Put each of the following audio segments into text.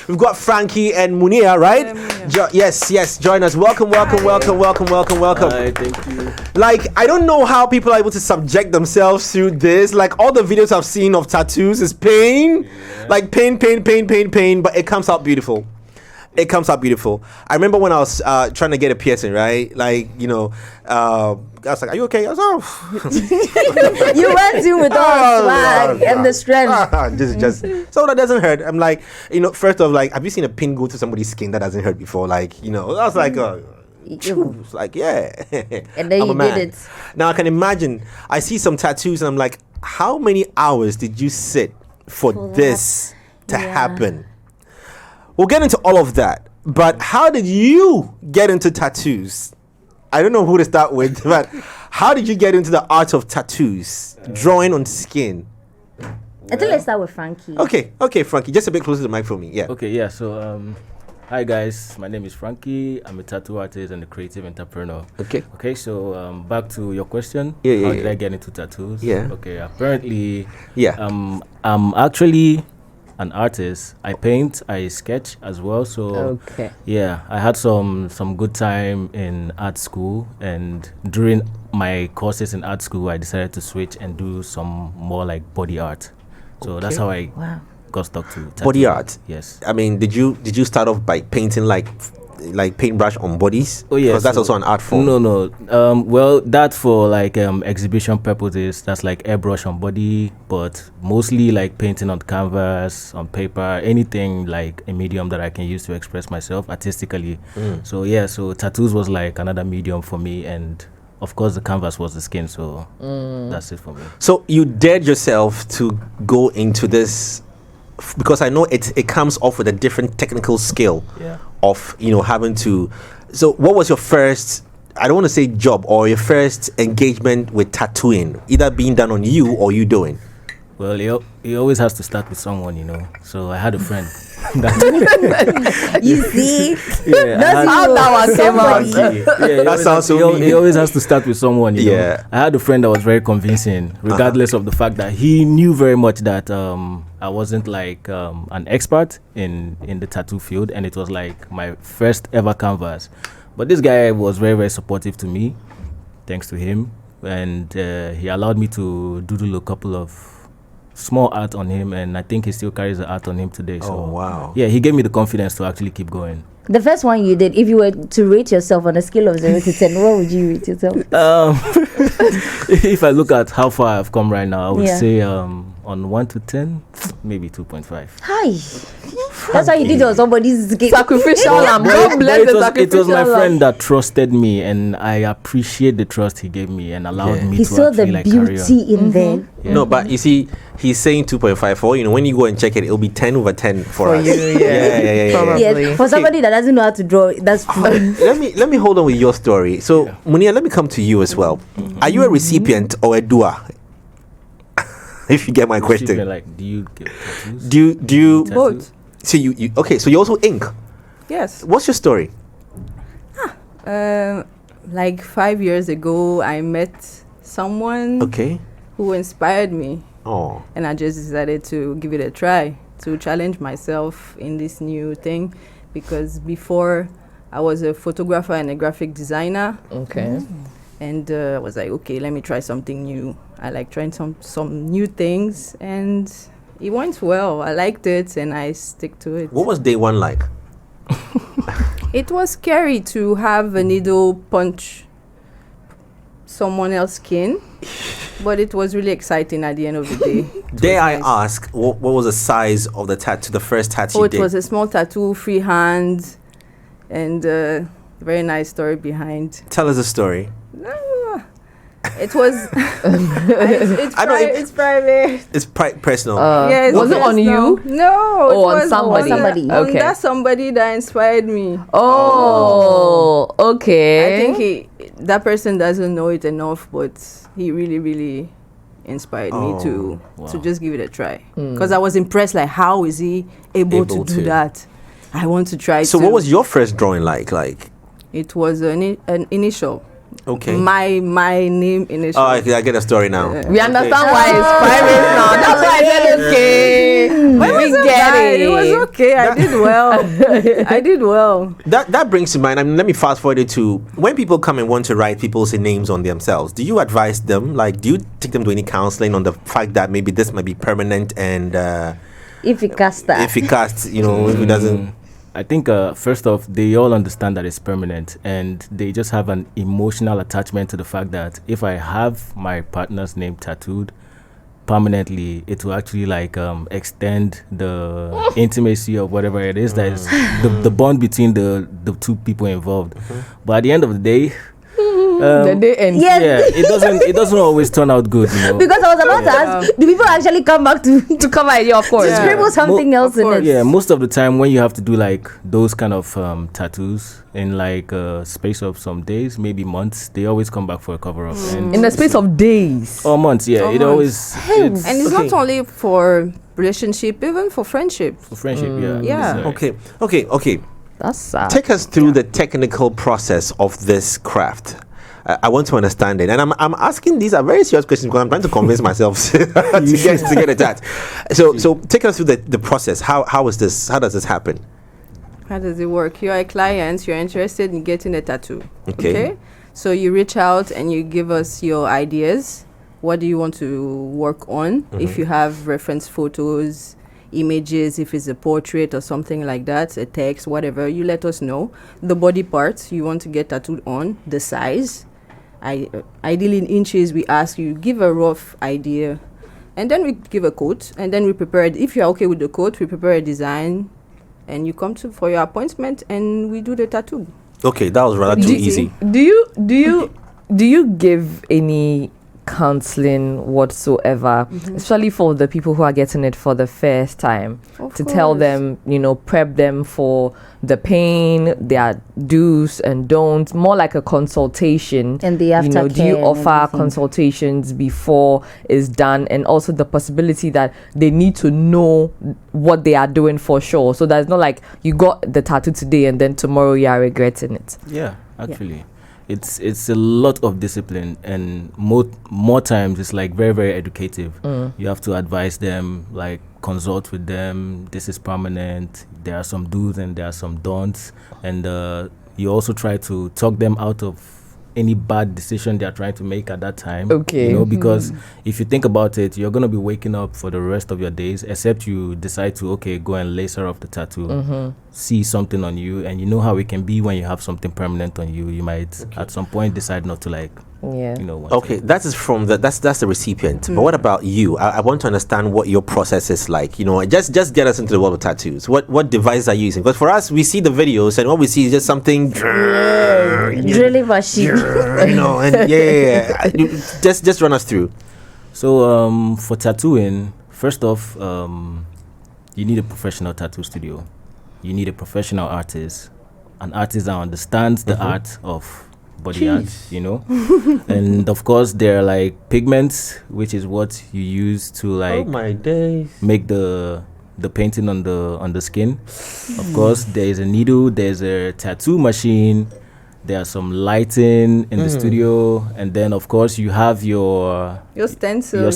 We've got Franki and Mounia, right? Yes, join us. Welcome. Hi, thank you. Like, I don't know how people are able to subject themselves to this. Like, all the videos I've seen of tattoos is pain. Yeah. Like, pain, but it comes out beautiful. I remember when I was trying to get a piercing, right? Like, I was like, "Are you okay?" I was, You went to with all swag and the strength. Just so that doesn't hurt. I'm like, first off, like, have you seen a pin go to somebody's skin that doesn't hurt before? Like, I was like, it's like, yeah. And then you did it. Now I can imagine. I see some tattoos, and I'm like, how many hours did you sit for this to happen? We'll get into all of that. But how did you get into tattoos? I don't know who to start with, but how did you get into the art of tattoos, drawing on skin? I think let's start with Franki. Okay, Franki, just a bit closer to the mic for me. Yeah. Okay, yeah. So, hi guys, my name is Franki. I'm a tattoo artist and a creative entrepreneur. Okay. So, back to your question. How did I get into tattoos? Yeah. Okay. Apparently, I'm actually an artist. I paint, I sketch as well. So I had some good time in art school, and during my courses in art school I decided to switch and do some more like body art. So that's how I got stuck to tattoo. Body art. Yes. I mean, did you start off by painting like paintbrush on bodies? Oh yeah, because that's also an art form. No. Well, that for like exhibition purposes, that's like airbrush on body, but mostly like painting on canvas, on paper, anything like a medium that I can use to express myself artistically. So tattoos was like another medium for me, and of course the canvas was the skin. So that's it for me. So you dared yourself to go into this, because I know it comes off with a different technical skill of having to. So what was your first, I don't want to say job, or your first engagement with tattooing, either being done on you or you doing? Well, it always has to start with someone, So I had a friend. You see? That's how that one came out. That sounds so mean. It always has to start with someone, you know. I had a friend that was very convincing, regardless of the fact that he knew very much that I wasn't like an expert in the tattoo field, and it was like my first ever canvas. But this guy was very, very supportive to me, thanks to him. And he allowed me to doodle a couple of small art on him, and I think he still carries the art on him today. So wow. Yeah, he gave me the confidence to actually keep going. The first one you did, if you were to rate yourself on a scale of 0 to 10, what would you rate yourself? If I look at how far I've come right now, I would say on 1 to 10, maybe 2.5. Hi. That's why you did on somebody's skin. Sacrificial lamb. God bless the sacrificial It was my friend that trusted me, and I appreciate the trust he gave me and allowed me to saw the like beauty in there. Yeah. No, but you see, he's saying 2.5 for when you go and check it, it'll be 10 over 10 for us. You, yeah. For somebody that doesn't know how to draw, that's true. Let me hold on with your story. So, Mounia, let me come to you as well. Are you a recipient or a doer? If you get my question. Like, do you get tattoos? Do you both? So you okay? So you also ink? Yes. What's your story? Like 5 years ago, I met someone who inspired me. Oh. And I just decided to give it a try, to challenge myself in this new thing, because before I was a photographer and a graphic designer. Okay. And I was like, okay, let me try something new. I like trying some new things, and it went well. I liked it, and I stick to it. What was day one like? It was scary to have a needle punch someone else's skin, but it was really exciting at the end of the day. Dare I ask, what was the size of the tattoo, the first tattoo you did? It was a small tattoo, freehand, and very nice story behind. Tell us the story. It was. It's private. It's personal. Yes, was it on you? No. It was on somebody. Okay. That's somebody that inspired me. Oh, okay. I think that person doesn't know it enough, but he really, really inspired me to just give it a try. Because I was impressed, like, how is he able to do that? I want to try. So what was your first drawing like? It was an initial. Okay. My name initially. Oh, I get a story now. We understand why it's private now. That's why I said okay. But We get it. It was okay. I did well. I did well. That brings to mind. I mean, let me fast forward it to when people come and want to write people's names on themselves. Do you advise them? Like, do you take them to any counseling on the fact that maybe this might be permanent and if it casts that. if it casts, if it doesn't. I think first off, they all understand that it's permanent, and they just have an emotional attachment to the fact that if I have my partner's name tattooed permanently, it will actually extend the intimacy of whatever it is that is the bond between the two people involved. But at the end of the day, The day ends. Yes. it doesn't always turn out good, Because I was about to ask, do people actually come back to Come on, yeah, of course. Yeah. scribble something else in it? Yeah, most of the time when you have to do those kind of tattoos in a space of some days, maybe months, they always come back for a cover up. And In the space of days. or months, yeah, Or it months. always And it's not only for relationship, even for friendship. for friendship, yeah. Yeah. Okay. That's sad. Take us through the technical process of this craft. I want to understand it, and I'm asking these are very serious questions because I'm trying to convince myself to get it that. So take us through the process. How is this? How does this happen? How does it work? You're a client, you're interested in getting a tattoo. Okay. So you reach out and you give us your ideas. What do you want to work on? If you have reference photos, images, if it's a portrait or something like that, a text, whatever, you let us know. The body parts you want to get tattooed on, the size. Ideally in inches, we ask you, give a rough idea. And then we give a quote, and then we prepare it. If you're okay with the quote, we prepare a design, and you come for your appointment, and we do the tattoo. Okay, that was rather too easy. Do you give any counseling whatsoever, especially for the people who are getting it for the first time, Of to tell course. them, prep them for the pain, their do's and don'ts, more like a consultation. And the do you aftercare and offer everything. consultations before it's done, and also the possibility that they need to know what they are doing for sure, so that it's not like you got the tattoo today and then tomorrow you are regretting it. Yeah, actually. It's a lot of discipline, and more times it's very, very educative. You have to advise them, consult with them. This is permanent. There are some do's and there are some don'ts, and you also try to talk them out of any bad decision they're trying to make at that time. Okay. Because if you think about it, you're going to be waking up for the rest of your days, except you decide to, go and laser off the tattoo, see something on you, and you know how it can be when you have something permanent on you. You might at some point decide not to want Okay, that is from that's the recipient. But what about you? I want to understand what your process is like. Just get us into the world of tattoos. What device are you using? Because for us, we see the videos, and what we see is just something Drilling machine. and just run us through. So for tattooing, first off, you need a professional tattoo studio. You need a professional artist, an artist that understands the art of body art, and of course there are pigments, which is what you use to Oh my days. make the painting on the skin. Of course, there is a needle, there's a tattoo machine, there are some lighting in the studio, and then of course you have your stencil.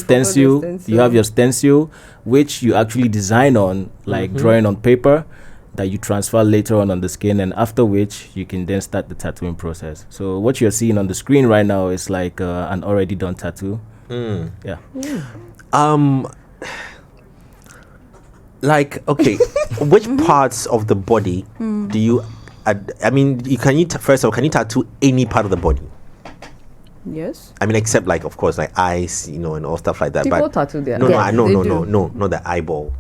You have your stencil, which you actually design on, drawing on paper, that you transfer later on the skin, and after which you can then start the tattooing process. So what you're seeing on the screen right now is an already done tattoo. Yeah. Okay, which parts of the body do you can you tattoo any part of the body? Yes. Except of course eyes, and all stuff like that. People But tattoo their no, eyes. no, They no, do. no, no, not the eyeball.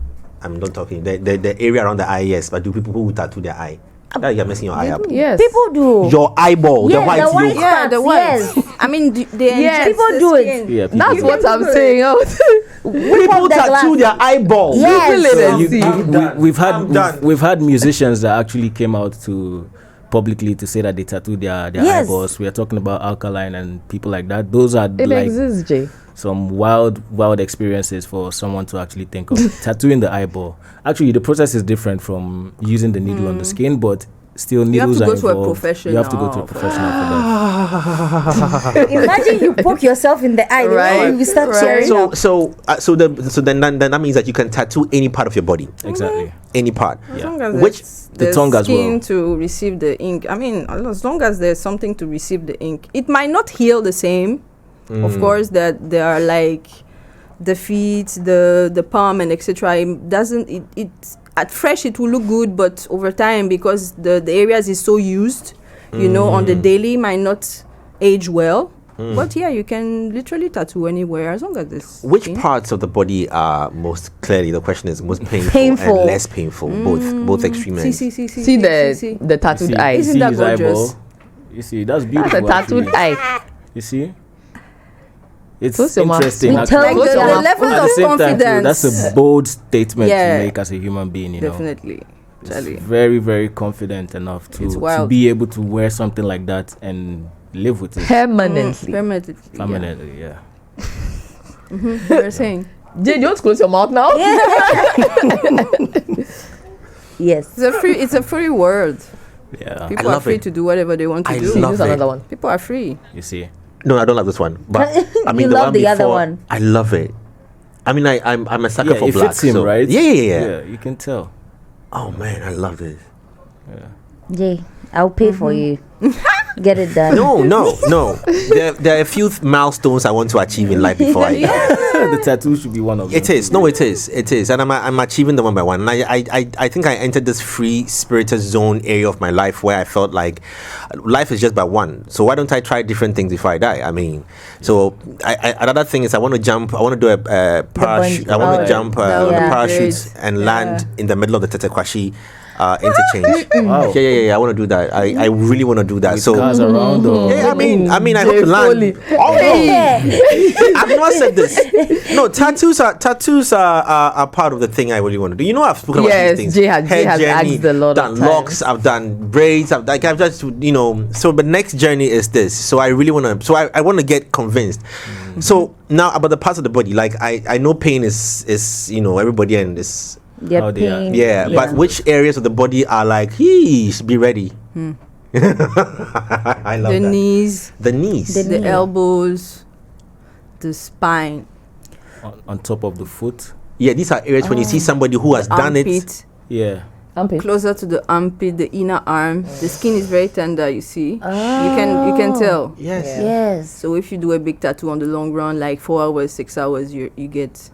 I'm not talking the area around the eye. Yes, but do people who tattoo their eye? You're messing your eye up. Yes. People do. Your eyeball, the Yeah, white the white yolk. Yeah, the Yes. ones. I mean, they Yes, ingest people the do it. skin. Yeah, That's what I'm saying. People the tattoo glass. their eyeball. Yes. Google it and You- see. you- we've I'm done. had we've had musicians that actually came out to publicly to say that they tattoo their Yes. eyeballs. We are talking about Alkaline and people like that. Those are It exists, Jay. some wild experiences for someone to actually think of tattooing the eyeball. Actually, the process is different from using the needle on the skin, but still You have needles to are go to a involved. professional. You have to go to a professional for that. Imagine you poke yourself in the eye, Right, you start right. tearing up. So then that means that you can tattoo any part of your body, Exactly. any part. As Yeah. long as Which- there's tongue as skin well. to receive the ink. I mean, as long as there's something to receive the ink, it might not heal the same. Of course, that there are like the feet, the palm, and etc. It doesn't. It at fresh it will look good, but over time, because the areas is so used, on the daily, might not age well. But yeah, you can literally tattoo anywhere as long as this. Which parts of the body are most clearly? The question is most painful, Painful. and less painful. Both extreme ends. See the tattooed See, eye. Isn't see that his gorgeous? eyeball? You see, that's beautiful. That's a tattooed actually. eye. You see, it's Close your mouth. interesting. We actually. tell Like the Yeah. level At of the same time, too, confidence. that's a bold statement Yeah. to make as a human being. You know, Definitely. it's Tell you. very, very confident enough It's to wild. be able to wear something like that and live with it Permanently. Permanently. permanently. Yeah. You're saying Jay, you want to close your mouth now? Yes. it's a free world. Yeah. People are love free it. to do whatever they want to I do. love Use it. another one. People are free. You see. No, I don't like this one. But I mean, You love one the other before, one. I love it. I mean, I'm a sucker Yeah, for it black. fits him, so- right? Yeah. You can tell. Oh man, I love this. Jay, I'll pay for you. Get it done. No. There are a few milestones I want to achieve in life before I die. The tattoo should be one of them. It is. No, it is. And I'm achieving them one by one. And I think I entered this free spirited zone area of my life where I felt like life is just by one. So why don't I try different things before I die? I mean, so another thing is I want to jump. I want to do a parachute. I want to jump That on would the be parachute great. and land in the middle of the Tetekwashi interchange. Wow. Yeah. I want to do that. I really want to do that. With So cars around or yeah, I mean, I hope to land. Oh, I've not said this. No, tattoos are part of the thing I really want to do. You know, I've spoken about Yes, these things. Jay has Hair asked a lot of done times. locks. I've done braids. I've just So the next journey is this. So I really want to. So I want to get convinced. So now about the parts of the body, like I know pain is everybody and is. They're How they are. paying. Yeah, but which areas of the body are like, be ready? I love The that. knees, The knees. The the knee. elbows, the spine, on top of the foot. Yeah, these are areas when you see somebody who has done it. armpit, Yeah. Armpit. closer to the armpit, the inner arm. The skin is very tender. You see, you can tell. Yes. Yes. So if you do a big tattoo on the long run, like 4 hours, 6 hours, you get.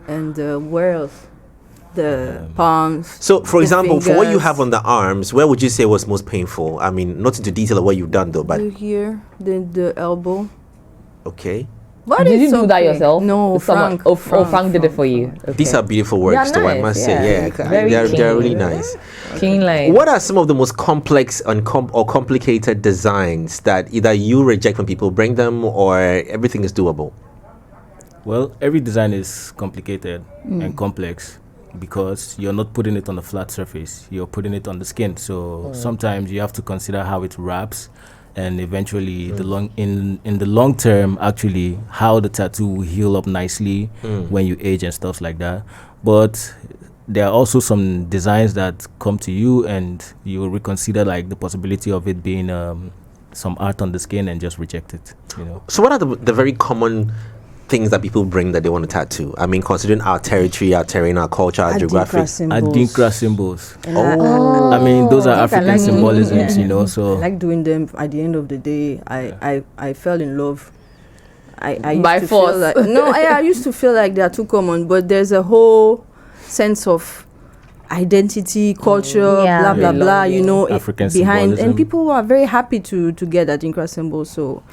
And where else? The palms. So, for the example, for what you fingers. have on the arms, where would you say was most painful? I mean, not into detail of what you've done though, but Here, the elbow. okay. But Did you it's do that okay. yourself? No, Someone- Frank. Frank did it for you. Okay. These are beautiful works, They're though, I nice, must yeah. say. Yeah, Very they're clean. really nice. Clean line. What are some of the most complex or complicated designs that either you reject when people bring them or everything is doable? Well, every design is complicated and complex because you're not putting it on a flat surface. You're putting it on the skin. So sometimes you have to consider how it wraps, and eventually in the long term, actually, how the tattoo will heal up nicely when you age and stuff like that. But there are also some designs that come to you, and you will reconsider like the possibility of it being some art on the skin and just reject it. So, what are the very common things that people bring that they want to tattoo? I mean, considering our territory, our terrain, our culture, our geography. Adinkra symbols. Oh, I mean, those are I think I African like symbolisms, I so like doing them. At the end of the day, I fell in love. I used By to force. feel like, no, I used to feel like they are too common, but there's a whole sense of identity, culture, Yeah. blah blah blah. You know, African behind, symbolism. and people are very happy to get that Adinkra symbol. So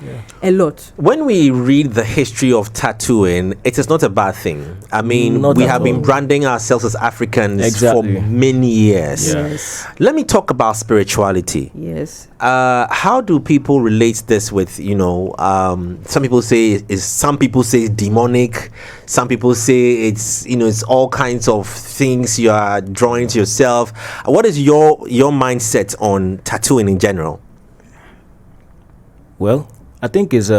a lot. when we read the history of tattooing, it is not a bad thing. I mean, Not we at have been all. branding ourselves as Africans Exactly. for many years. Yeah. Yes, Let me talk about spirituality. yes. How do people relate this with, some people say it's demonic, some people say it's all kinds of things you are drawing to yourself. What is your mindset on tattooing in general? well, I think is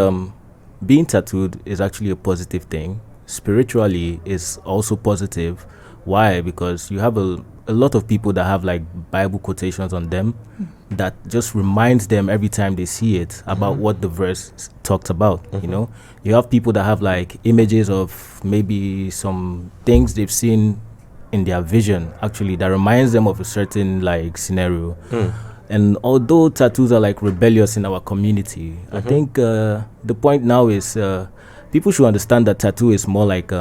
being tattooed is actually a positive thing. Spiritually is also positive. Why? Because you have a lot of people that have like Bible quotations on them that just reminds them every time they see it about what the verse talked about. You know, you have people that have like images of maybe some things they've seen in their vision actually that reminds them of a certain like scenario. And although tattoos are like rebellious in our community, I think the point now is people should understand that tattoo is more like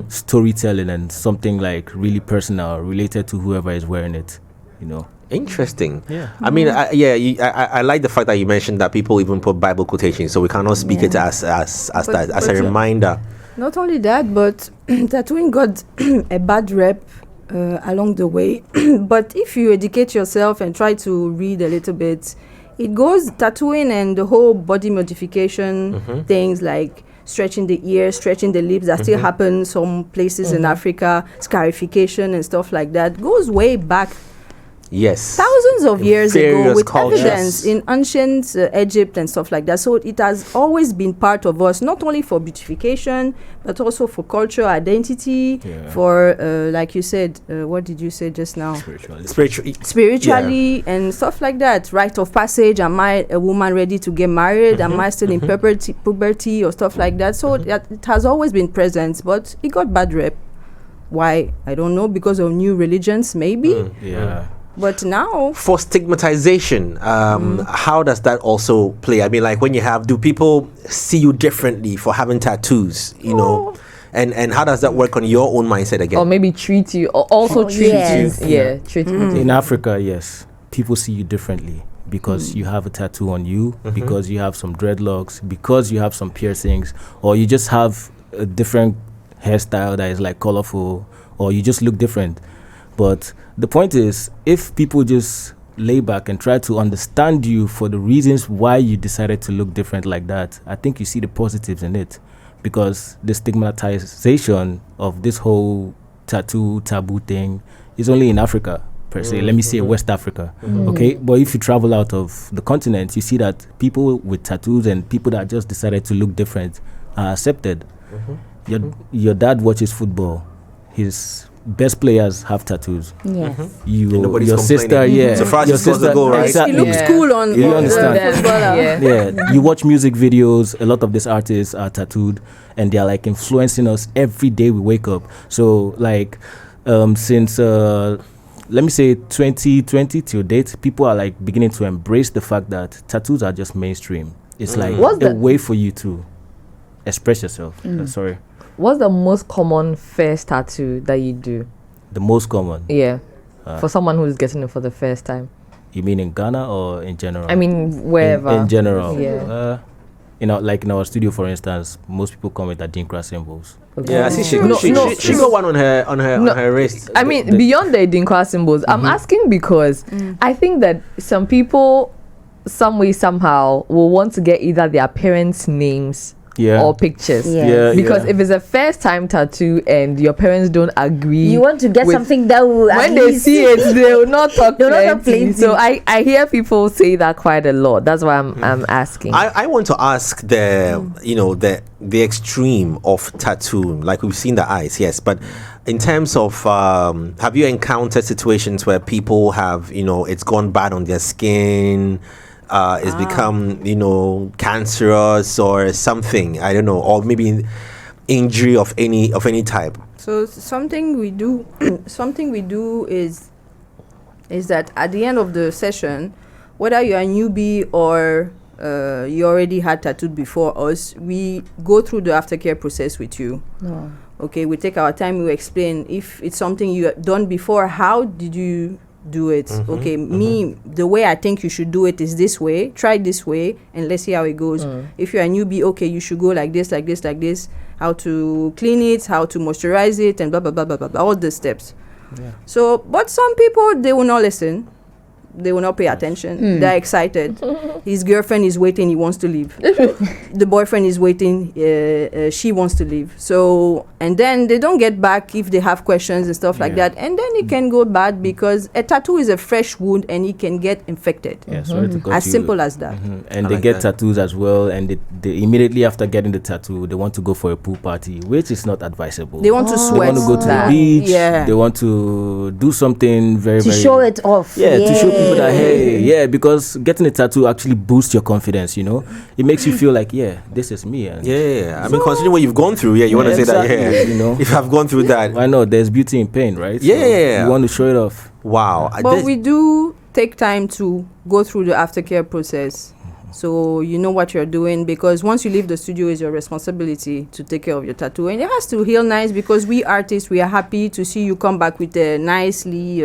storytelling and something like really personal, related to whoever is wearing it, you know. Interesting. Yeah. I mean, I like the fact that you mentioned that people even put Bible quotations, so we cannot speak it as a reminder. Not only that, but tattooing got a bad rep along the way. But if you educate yourself and try to read a little bit, it goes tattooing and the whole body modification things like stretching the ears, stretching the lips, that still happen some places in Africa, scarification and stuff like that, goes way back. Yes. Thousands of years ago, various with cultures. evidence in ancient Egypt and stuff like that. So it has always been part of us, not only for beautification, but also for cultural identity, for, like you said, what did you say just now? Spiritually and stuff like that. Rite of passage, am I a woman ready to get married? Am I still in puberty or stuff like that? So it has always been present, but it got bad rep. Why? I don't know, because of new religions, maybe. But now, for stigmatization, how does that also play? I mean, like when you have, do people see you differently for having tattoos? You know, and how does that work on your own mindset again? Or maybe treat you, or also treat you. Yeah, treat you. In Africa, yes, people see you differently because you have a tattoo on you, because you have some dreadlocks, because you have some piercings, or you just have a different hairstyle that is like colorful, or you just look different. But the point is, if people just lay back and try to understand you for the reasons why you decided to look different like that, I think you see the positives in it. Because the stigmatization of this whole tattoo taboo thing is only in Africa, per se. Let me say West Africa. Okay? But if you travel out of the continent, you see that people with tattoos and people that just decided to look different are accepted. Your dad watches football. His best players have tattoos. Yes. Your sister, So far, your sister, go, right? exactly. it looks cool on You the understand? footballer. Yeah, you watch music videos. A lot of these artists are tattooed, and they are like influencing us every day we wake up. So, like, since let me say 2020 till date, people are like beginning to embrace the fact that tattoos are just mainstream. It's like a way for you to express yourself. Sorry. What's the most common first tattoo that you do? The most common? Yeah. For someone who's getting it for the first time. You mean in Ghana or in general? I mean, wherever. In general. Yeah. Like in our studio, for instance, most people come with Adinkra symbols. Okay. Yeah, I see she got one on her wrist. I mean, beyond the Idinkra symbols, I'm asking because I think that some people, some way, somehow, will want to get either their parents' names or pictures. Because if it's a first time tattoo and your parents don't agree, You want to get something that will when they see it, they will not talk plenty. So I hear people say that quite a lot. That's why I'm asking. I want to ask the extreme of tattoo. Like we've seen the eyes, yes, but in terms of have you encountered situations where people have it's gone bad on their skin? It's become cancerous or something, I don't know, or maybe injury of any type. So something we do is that at the end of the session, whether you're a newbie or you already had tattooed before us, we go through the aftercare process with you. Okay, we take our time, we explain if it's something you have done before, how did you do it? The way I think you should do it is this way, try this way and let's see how it goes. If you're a newbie, okay, you should go like this, how to clean it, how to moisturize it, and blah blah blah blah blah, all the steps. So but some people, they will not listen. they will not pay attention. They're excited. His girlfriend is waiting. He wants to leave. The boyfriend is waiting. She wants to leave. So, and then they don't get back if they have questions and stuff like that. And then it can go bad because a tattoo is a fresh wound and it can get infected. Yeah, sorry to cut As you. simple as that. And I they like get that. tattoos as well, and they immediately after getting the tattoo, they want to go for a pool party, which is not advisable. They want to They sweat. want to go to the that. beach. Yeah. They want to do something very, To very show it off. Yeah, to show people that because getting a tattoo actually boosts your confidence. It makes you feel like this is me. And Yeah. I mean, considering what you've gone through, you want to say exactly, that, if I've gone through that. why not? There's beauty in pain, right? Yeah. You want to show it off. Wow. But we do take time to go through the aftercare process. So you know what you're doing, because once you leave the studio, it's your responsibility to take care of your tattoo. And it has to heal nice, because we artists, we are happy to see you come back with a nicely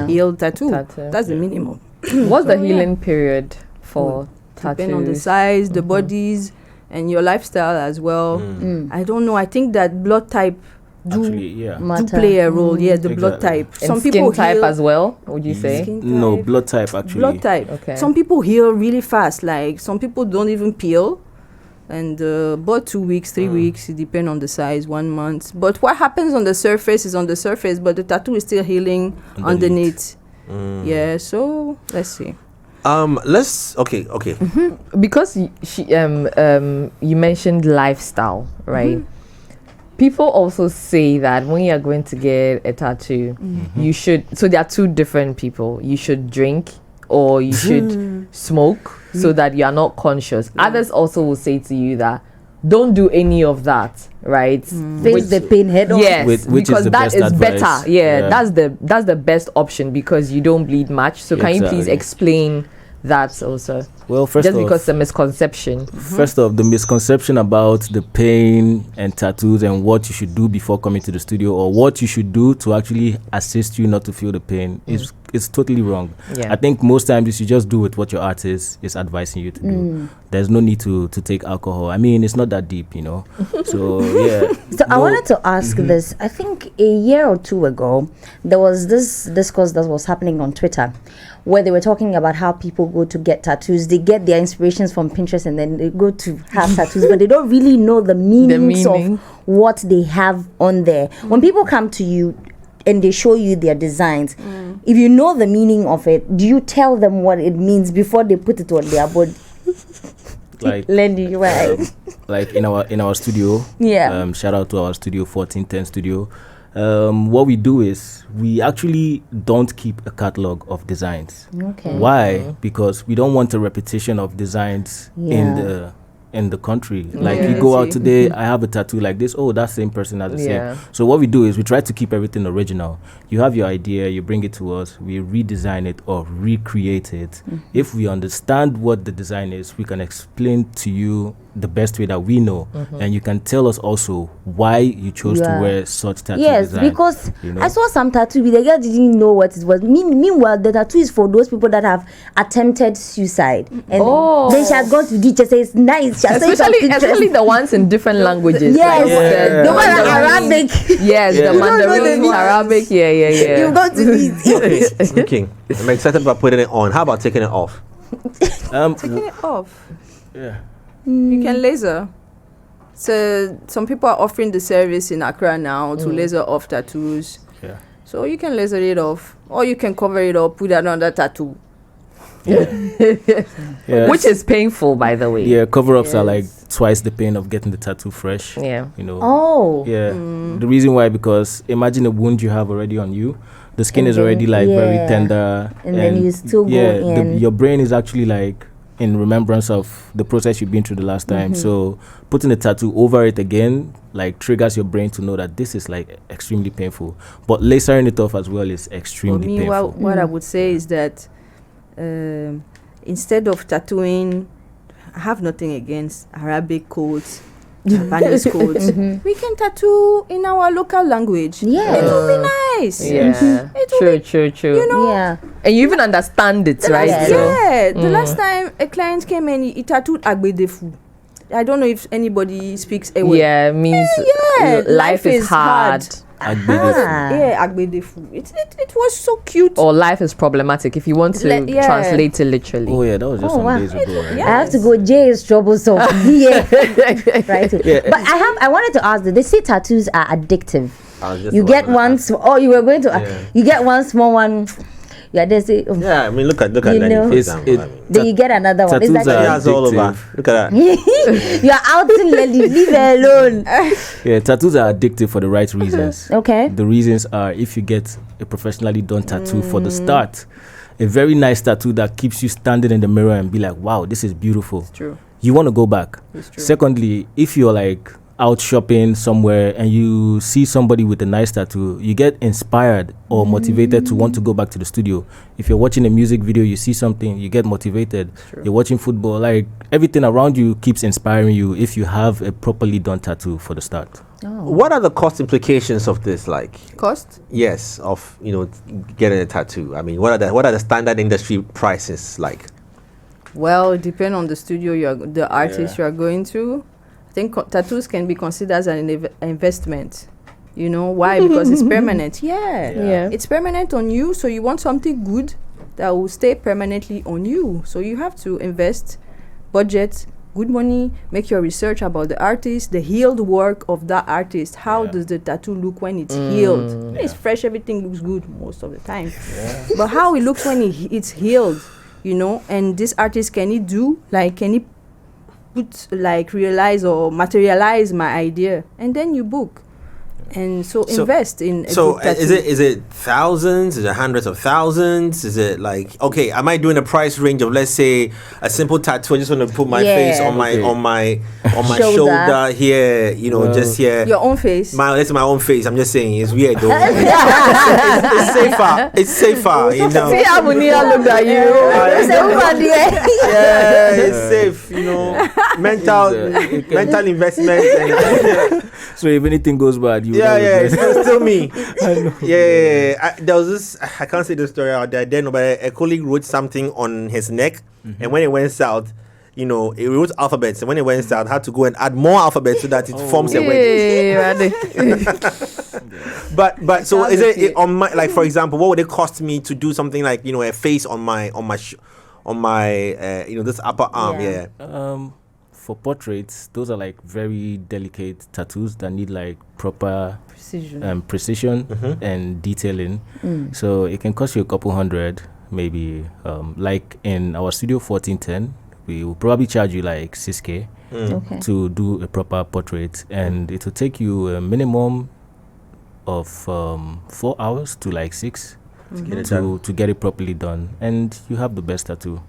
healed tattoo. That's the minimum. What's the healing period for tattoos? Depending on the size, the bodies, and your lifestyle as well. I don't know. I think that blood type do play a role. Yeah, the blood type. And Some skin people type heal as well, would you say? Skin No, type. blood type actually. Blood type. Okay. Some people heal really fast. Like some people don't even peel, and about 2 weeks, 3 weeks. It depends on the size. 1 month. But what happens on the surface is on the surface, but the tattoo is still healing underneath. Yeah. So let's see. Okay. Because you mentioned lifestyle, right? People also say that when you're going to get a tattoo, you should. So there are two different people. You should drink or you should smoke so that you are not conscious. Others also will say to you that don't do any of that, right? Face the pain head on. Yes, Which is because the that best is advice. better. Yeah, that's the best option because you don't bleed much. So can you please Exactly. explain that also? Well, first Just off, because it's a misconception. First off, the misconception about the pain and tattoos and what you should do before coming to the studio or what you should do to actually assist you not to feel the pain is totally wrong. Yeah. I think most times you should just do with what your artist is advising you to do. There's no need to take alcohol. I mean, it's not that deep, So, yeah. So I wanted to ask this. I think a year or two ago, there was this discourse that was happening on Twitter where they were talking about how people go to get tattoos. They get their inspirations from Pinterest and then they go to have tattoos, but they don't really know the meanings of what they have on there. When people come to you and they show you their designs, if you know the meaning of it, do you tell them what it means before they put it on their body? Like, Lendy, right? like in our studio. Yeah. Shout out to our studio, 1410 Studio. What we do is we actually don't keep a catalog of designs. Okay. Why? Because we don't want a repetition of designs in the country. Like you go out today, I have a tattoo like this. Oh, that same person has the same. So what we do is we try to keep everything original. You have your idea, you bring it to us, we redesign it or recreate it. If we understand what the design is, we can explain to you the best way that we know, and you can tell us also why you chose to wear such tattoo design. Because I saw some tattoo, the girl didn't know what it was. Meanwhile, the tattoo is for those people that have attempted suicide, and then she has gone to teach. Say it's nice. She has Especially the ones in different languages. Yes, the one in Arabic. Yes, the Mandarin, Arabic. Yeah. You've got to be. Okay. I'm excited about putting it on. How about taking it off? Taking it off. Yeah. You can laser. So some people are offering the service in Accra now to laser off tattoos. Yeah. So you can laser it off, or you can cover it up, put another tattoo. Yeah. Which is painful, by the way. Yeah, cover-ups are like twice the pain of getting the tattoo fresh. Yeah. Oh. Yeah. The reason why, because imagine a wound you have already on you. The skin is already like very tender. And then you still go in. Your brain is actually like in remembrance of the process you've been through the last time. So putting a tattoo over it again like triggers your brain to know that this is like extremely painful. But lasering it off as well is extremely For me, painful. what I would say is that instead of tattooing, I have nothing against Arabic codes, Japanese codes. We can tattoo in our local language. Yeah. It will be nice. Yeah. It will be, True. you know. Yeah. And you even understand it, right? last- So- Yeah. The last time a client came and he tattooed Agbedefu. I don't know if anybody speaks Ewe. Yeah, means life is hard. Agbedefu. It was so cute. Or life is problematic if you want to translate it literally. Oh yeah, that was just some days ago, right? I have to go. J is troublesome. Right. But I wanted to ask. They say tattoos are addictive. You get one. You were going to. You get one small one. Yeah, they say. I mean, look at Lenny, for example. Then you get another one. Is that all over? Look at that. You are out in Lenny. Leave her alone. Yeah, tattoos are addictive for the right reasons. Okay. The reasons are if you get a professionally done tattoo for the start, a very nice tattoo that keeps you standing in the mirror and be like, wow, this is beautiful. It's true. You want to go back. It's true. Secondly, if you're like out shopping somewhere and you see somebody with a nice tattoo, you get inspired or motivated to want to go back to the studio. If you're watching a music video, you see something, you get motivated. You're watching football, like everything around you keeps inspiring you if you have a properly done tattoo for the start. What are the cost implications of this like? Cost? Yes, of getting a tattoo. I mean, what are the standard industry prices like? Well, it depends on the studio the artist you are going to. I think tattoos can be considered as an investment. You know why? Because it's permanent. Yeah. It's permanent on you, so you want something good that will stay permanently on you. So you have to invest, budget, good money, make your research about the artist, the healed work of that artist. How does the tattoo look when it's healed? When it's fresh, everything looks good most of the time. But how it looks when it's healed, and this artist, can he realize or materialize my idea, and then you book. And so invest in a good tattoo. Is it thousands? Is it hundreds of thousands? Is it like, okay, am I doing a price range of, let's say, a simple tattoo? I just want to put my face on my shoulder here, just here. Your own face. That's my own face. I'm just saying, it's weird though. It's safer. See how Mounia looked at you. It's safe. Mental investment. And so if anything goes bad, it's still me. I know. There was this, I can't say the story out there then, but a colleague wrote something on his neck, and when it went south, it wrote alphabets, and when it went south, had to go and add more alphabets so that it forms a word. But so is it on my, like, for example, what would it cost me to do something like a face on my this upper arm? For portraits, those are like very delicate tattoos that need like proper precision and detailing. So it can cost you a couple hundred, maybe. Like in our studio 1410, we will probably charge you like 6K to do a proper portrait, and it will take you a minimum of 4 hours to like 6 to get it properly done, and you have the best tattoo.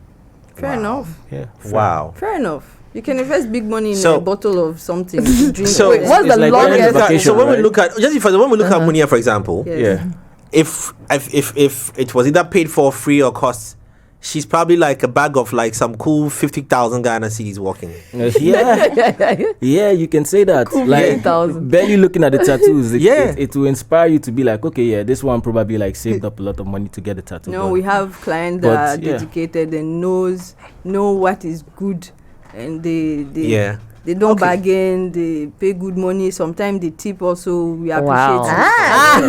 Fair enough. Yeah. Wow. Fair enough. You can invest big money in a bottle of something to drink. So what's the like longest? So when we look at at Mounia, for example, Yes. if it was either paid for free or cost, she's probably like a bag of like some cool 50,000 Ghana cedis walking. Yeah, you can say that. Cool, like 50,000. barely looking at the tattoos, it will inspire you to be like, okay, this one probably like saved up a lot of money to get the tattoo. No, we have clients that are dedicated and know what is good, and they don't bargain. They pay good money. Sometimes they tip also. We appreciate it.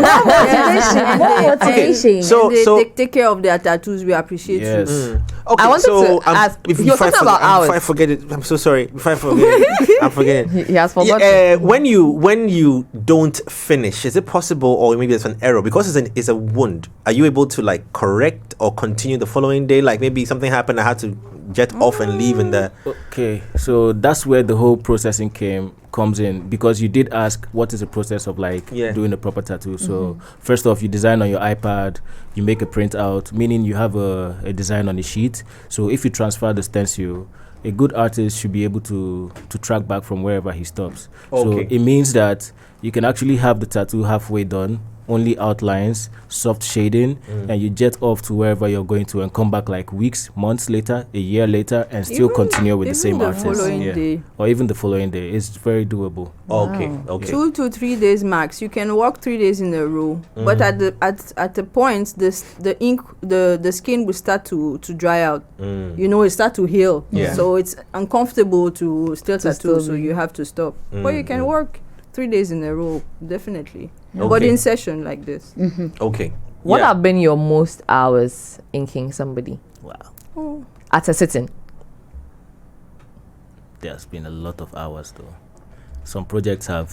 Motivation. So they take care of their tattoos. We appreciate you. Okay, I wanted to ask. You're talking about hours. If I forget it, I'm so sorry. If I forget it, I'm forgetting. He has forgotten. When you don't finish, is it possible, or maybe it's an error because it's a wound? Are you able to like correct or continue the following day? Like maybe something happened, I had to jet off and leave in the. Okay, so that's where the whole processing comes in, because you did ask what is the process of like doing a proper tattoo. So first off, you design on your iPad, you make a printout, meaning you have a design on a sheet. So if you transfer the stencil, a good artist should be able to track back from wherever he stops. So it means that you can actually have the tattoo halfway done only outlines, soft shading, and you jet off to wherever you're going to and come back like weeks, months later, a year later, and still Even- continue with the even same the artist. following day. Or even the following day. It's very doable. Okay. 2 to 3 days max. You can work 3 days in a row, but at the point, the skin will start to dry out. It start to heal. Yeah. So it's uncomfortable to still tattoo. So be. you have to stop. But you can work 3 days in a row, definitely. But Okay. in session like this. Okay. What Yeah. have been your most hours inking somebody Wow. at a sitting? There's been a lot of hours though. Some projects have,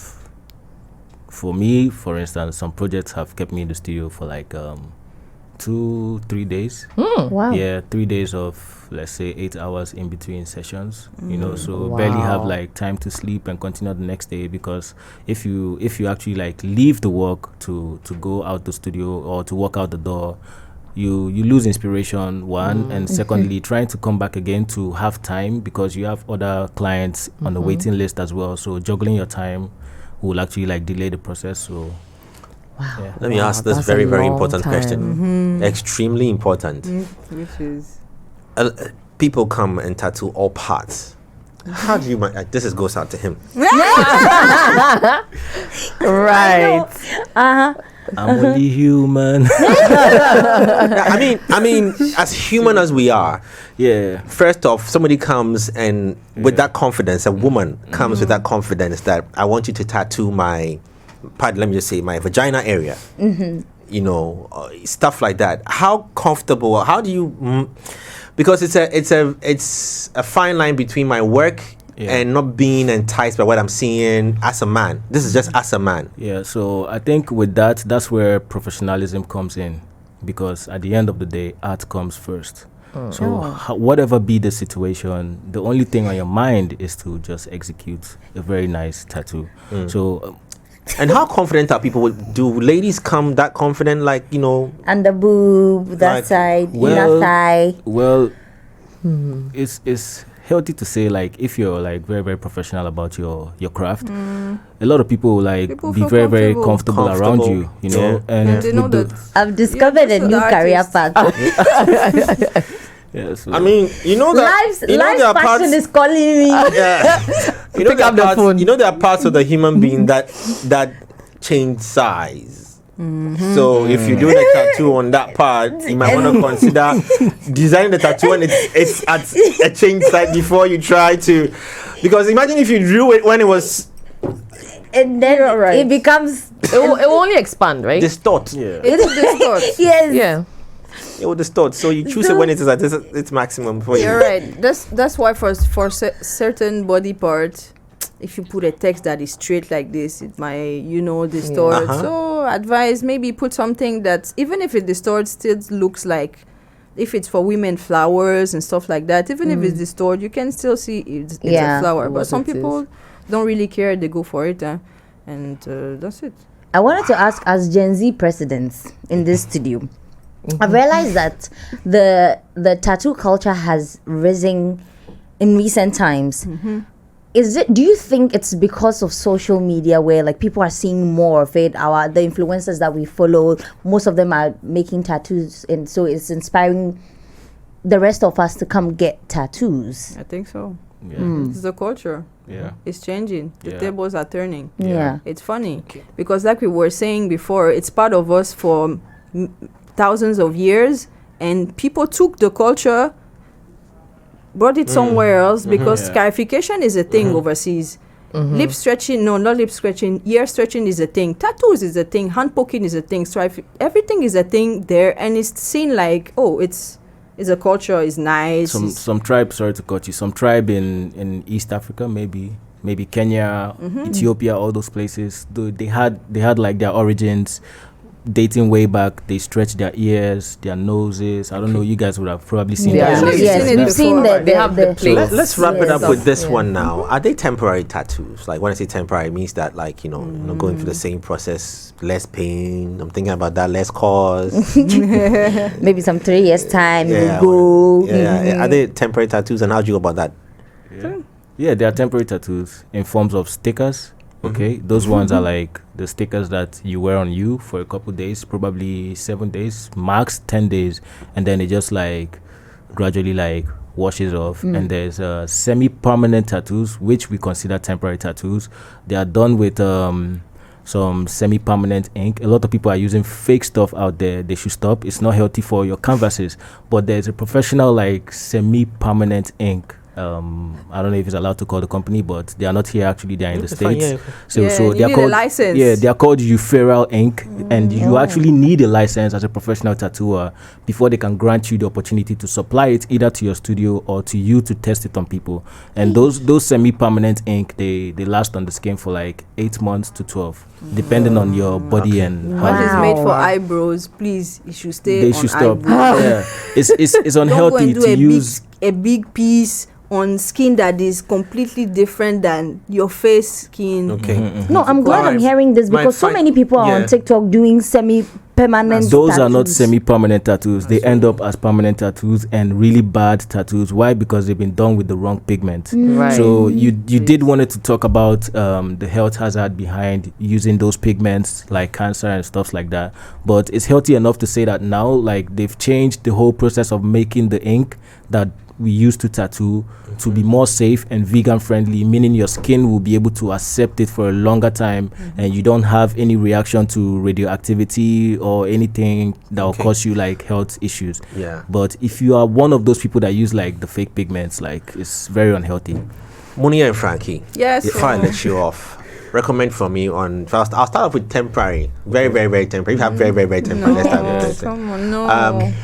for me, for instance, some projects have kept me in the studio for like 2-3 days. Wow. Yeah, 3 days of, let's say, 8 hours in between sessions. So barely have Wow. like time to sleep and continue the next day, because if you actually like leave the work to go out the studio or to walk out the door, you lose inspiration, one, and secondly, trying to come back again to have time, because you have other clients on the waiting list as well. So juggling your time will actually like delay the process. So yeah. Let me ask this that's very, a very long important time. question. Extremely important. Which is People come and tattoo all parts. How do you? This goes out to him. Right. I'm only human. I mean, as human as we are, Yeah. first off, somebody comes and with that confidence, a woman comes with that confidence that I want you to tattoo my part. Let me just say my vagina area. Stuff like that. How comfortable? How do you? Because it's a fine line between my work and not being enticed by what I'm seeing as a man. This is just as a man. Yeah, so I think with that's where professionalism comes in, because at the end of the day, art comes first. So whatever be the situation, the only thing on your mind is to just execute a very nice tattoo. So And how confident are people? Do ladies come that confident, like, Under boob, that Like, side, well, inner thigh. well, it's healthy to say, like, if you're like very, very professional about your craft, a lot of people will like People be feel very, very comfortable. comfortable around you, Yeah. and they know with the- that I've discovered a just new an career artist. path. yeah, so I mean, Life's there are passion parts. is calling me. Yeah. Pick up the phone. There are parts of the human being that change size. So if you do the tattoo on that part, you might want to consider designing the tattoo and it's at a change size before you try to, because imagine if you drew it when it was And then right. it becomes It will only expand, right? distort. yeah. it will distort. yes. Yeah. It will distort. So you choose it when it is at its maximum for You're you. right. That's why for certain body parts, if you put a text that is straight like this, it might distort. Uh-huh. So advise, maybe put something that even if it distorts, still looks like, if it's for women, flowers and stuff like that. Even if it's distorted, you can still see it's Yeah, a flower. But what some it is. people don't really care; they go for it, and that's it. I wanted to ask, as Gen Z presidents in this studio, I've realized that the tattoo culture has risen in recent times. Do you think it's because of social media, where like people are seeing more of it? The influencers that we follow, most of them are making tattoos, and so it's inspiring the rest of us to come get tattoos. I think so. Yeah. It's the culture. Yeah. It's changing. The Yeah. tables are turning. Yeah. It's funny because, like we were saying before, it's part of us for thousands of years, and people took the culture, brought it somewhere else, because Yeah. scarification is a thing overseas. Lip stretching, no, not lip stretching. Ear stretching is a thing. Tattoos is a thing. Hand poking is a thing. Everything is a thing there, and it's seen like, oh, it's a culture. It's nice. Some tribe, sorry to cut you, some tribe in East Africa, maybe Kenya, Ethiopia, all those places, they had like their origins dating way back. They stretched their ears, their noses. I don't know, you guys would have probably seen Yeah. that. Yes, seen it we've seen before. They have the place. Let's wrap it up Yes. with this Yeah. one now. Are they temporary tattoos? Like, when I say temporary, it means that, like, you're not going through the same process, less pain. I'm thinking about that, less cause. Maybe some 3 years time Yeah, you go. Yeah. Are they temporary tattoos, and how do you go about that? Yeah, they are temporary tattoos in forms of stickers. Okay, those ones are like the stickers that you wear on you for a couple days, probably 7 days, max 10 days, and then it just like gradually like washes off. And there's semi-permanent tattoos, which we consider temporary tattoos. They are done with some semi-permanent ink. A lot of people are using fake stuff out there. They should stop. It's not healthy for your canvases. But there's a professional like semi-permanent ink. I don't know if it's allowed to call the company, but they are not here actually. They are in the States. So they are called a license. Yeah, they are called Eupherial Ink, and you actually need a license as a professional tattooer before they can grant you the opportunity to supply it either to your studio or to you to test it on people. And those semi-permanent ink, they last on the skin for like 8 months to 12, depending on your body and how One is they made for eyebrows. Please, you should stay They on should stop. eyebrows. Yeah, it's Don't go unhealthy and do to use. a big piece on skin that is completely different than your face skin. Okay. No, I'm glad I'm hearing this because so many people are on TikTok doing semi-permanent Those tattoos. are not semi-permanent tattoos. They end up as permanent tattoos and really bad tattoos. Why? Because they've been done with the wrong pigment. Right. So you did wanted to talk about the health hazard behind using those pigments like cancer and stuff like that. But it's healthy enough to say that now, like, they've changed the whole process of making the ink that we use to tattoo to be more safe and vegan friendly, meaning your skin will be able to accept it for a longer time and you don't have any reaction to radioactivity or anything that will cause you like health issues. Yeah. But if you are one of those people that use like the fake pigments, like it's very unhealthy. Mounia and Franki. Yes. If I let you off, recommend for me on first. I'll start off with temporary, very, very, very temporary. If you have very, very, very temporary, let's start with this. Come on, no.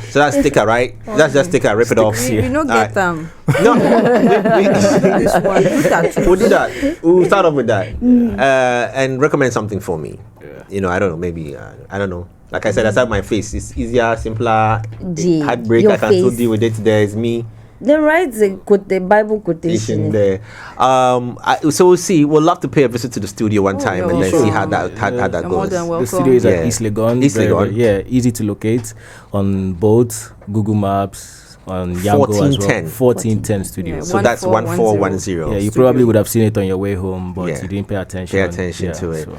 So that's sticker, right? That's just sticker. Rip it off. we don't get them. No, This one, do that. we'll do that. We'll start off with that, and recommend something for me. You know, I don't know. Maybe I don't know. Like I said, aside my face, it's easier, simpler. Gee, Heartbreak, your I can still face. deal with it. There's me. They write the Bible quotation. There. So we'll see. We'll love to pay a visit to the studio one time and then see how that You're more goes. than welcome. The studio is Yeah. at East Legon. East Very, Legon. very- yeah, easy to locate on both Google Maps, on Yango as well. 1410. 1410 studio. Yeah, So that's 1410. Yeah, you probably would have seen it on your way home, but Yeah. you didn't pay attention. Pay attention to it. so.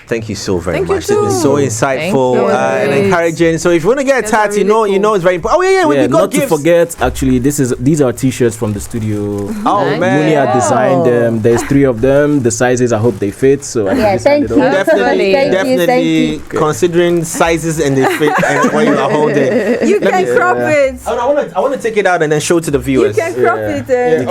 Thank you so very Thank you much. It's been too. so insightful Thank you. and Great. encouraging. So if you want to get a Yes, are tattoo, really you know cool. it's very important. Oh yeah, we Yeah, got not to gifts. forget, actually, these are t-shirts from the studio. Oh Nice. man, Mounia designed them. There's 3 of them. The sizes, I hope they fit. So I can Yeah, just hand thank it you. over. definitely, Thank you, definitely. thank Considering sizes and the fit and what you are holding. You can crop it. I want to take it out and then show to the You viewers. can crop Yeah. it. Yeah. You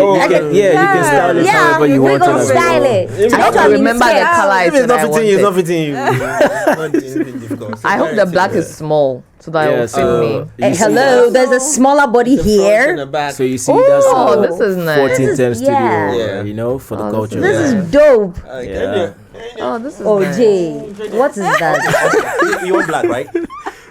can style it Yeah, however you we're want. gonna it. style it. I That's don't what remember the scared. color. If it's not fitting you, it's not wanted. fitting you. Not anything difficult. So I hope very the black simple. is small so that it Yeah, will so fit me. you see Hello, there's a smaller body The front and here. the back. So you see, that's Oh, this is nice. 1410 This is- studio, yeah. you know, for the Oh, culture. This Yeah. is dope. Yeah. Oh, this is Oh, nice. Jay, what is that? You want black, right? You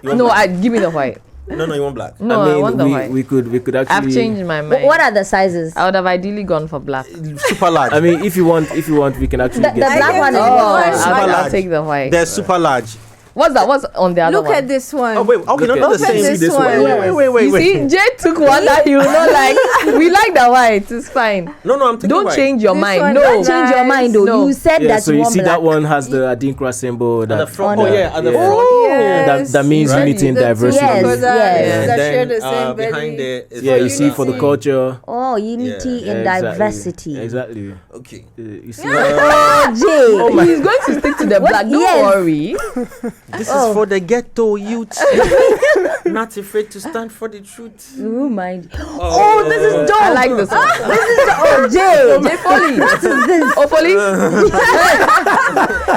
want No, black? give me the white. No, you want black. No, I want the white. we could actually. I've changed my mind. What are the sizes? I would have ideally gone for black. Super large. I mean, if you want, we can actually The get. black one is Oh, what? Super I'll large. take the white. They're super large. What's that? What's on the other Look one? at this one. Oh wait, okay, Look not at the same. this one. Wait. You see, Jay took one that you know, like we like the white. It's fine. No, I'm thinking Don't white. change your This mind. one, No, that's Change your mind though. No. You said Yeah, that so you you want see black. that one has the Adinkra symbol. At the That front. On Oh yeah, at the yeah. front. Oh, that means Right. unity in The two diversity. Yes, brothers yes. that And share then the same behind belly. it is Yeah, you like see that. for the culture. Oh, unity Yeah. in Exactly. diversity. Exactly. Okay. You see. Oh, Jay. He's going to stick to the black. Don't Yes. worry. This is for the ghetto youth. Not afraid to stand for the truth. Oh my. Oh, this is dope. I like this one. This is oh Jay. Jay Foley. What is this? Oh, Foley.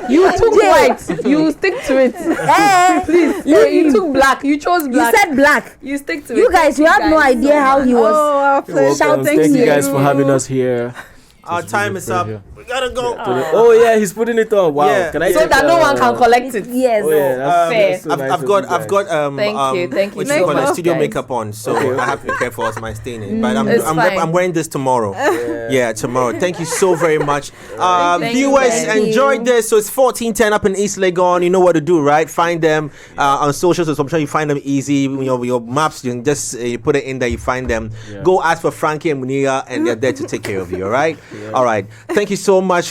You took white. You stick to it. Eh, Please. You took black. You chose you black. said black. You stick to it. You guys, you have no idea how he was. Oh, our pleasure. Shouting Thank you here. guys for having us here. Our time is up. We gotta go. Oh yeah, he's putting it on. Wow. Yeah. Can I So take, that no one can collect it. Yes. Oh yeah, that's, Fair. that's so nice I've of got you guys. Thank you what so you call it, much, studio guys. makeup on, so I have to be careful as my stain. But It's fine. I'm wearing this tomorrow. Yeah, tomorrow. Thank you so very much. Thank you, Viewers, guys. enjoyed this. So it's 1410 up in East Legon. You know what to do, right? Find them on socials. So I'm sure you find them easy. Your maps, you can just you put it in there. You find them. Yeah. Go ask for Franki and Mounia, and they're there to take care of you. All right. All right. Thank you so much.